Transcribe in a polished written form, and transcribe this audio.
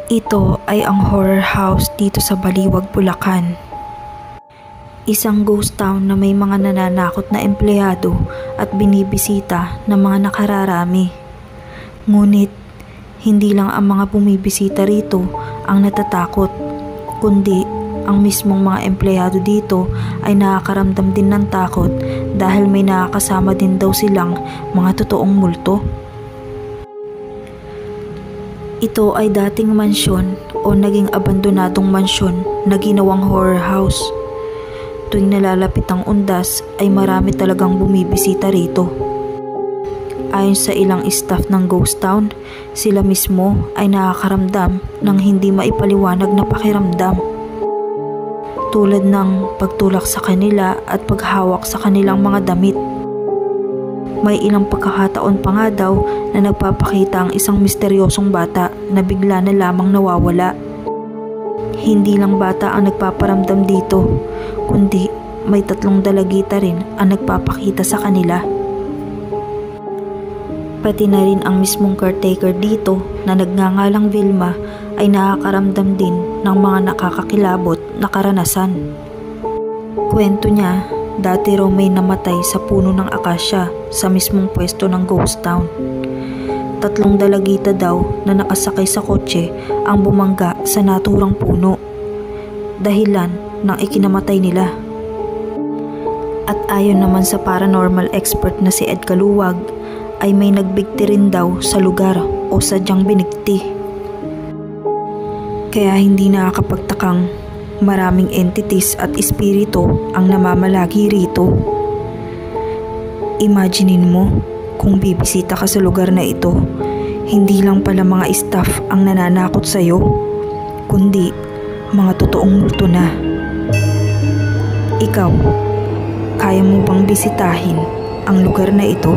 Ito ay ang horror house dito sa Baliwag, Bulacan. Isang ghost town na may mga nananakot na empleyado at binibisita ng mga nakararami. Ngunit, hindi lang ang mga bumibisita rito ang natatakot, kundi ang mismong mga empleyado dito ay nakakaramdam din ng takot dahil may nakakasama din daw silang mga totoong multo. Ito ay dating mansyon o naging abandonadong mansyon na ginawang horror house. Tuwing nalalapit ang undas ay marami talagang bumibisita rito. Ayon sa ilang staff ng ghost town, sila mismo ay nakakaramdam ng hindi maipaliwanag na pakiramdam. Tulad ng pagtulak sa kanila at paghawak sa kanilang mga damit. May ilang pagkakataon pa nga daw na nagpapakita ang isang misteryosong bata na bigla na lamang nawawala. Hindi lang bata ang nagpaparamdam dito, kundi may 3 dalagita rin ang nagpapakita sa kanila. Pati na rin ang mismong caretaker dito na nagngangalang Vilma ay nakakaramdam din ng mga nakakakilabot na karanasan. Kwento niya, dati raw may namatay sa puno ng akasya sa mismong pwesto ng ghost town. 3 dalagita daw na nakasakay sa kotse ang bumangga sa naturang puno, dahilan ng ikinamatay nila. At ayon naman sa paranormal expert na si Ed Kaluwag, ay may nagbigti rin daw sa lugar o sadyang binigti. Kaya hindi nakakapagtakang maraming entities at espiritu ang namamalagi rito. Imaginein mo kung bibisita ka sa lugar na ito, hindi lang pala mga staff ang nananakot sa'yo, kundi mga totoong multo na. Ikaw, kaya mo bang bisitahin ang lugar na ito?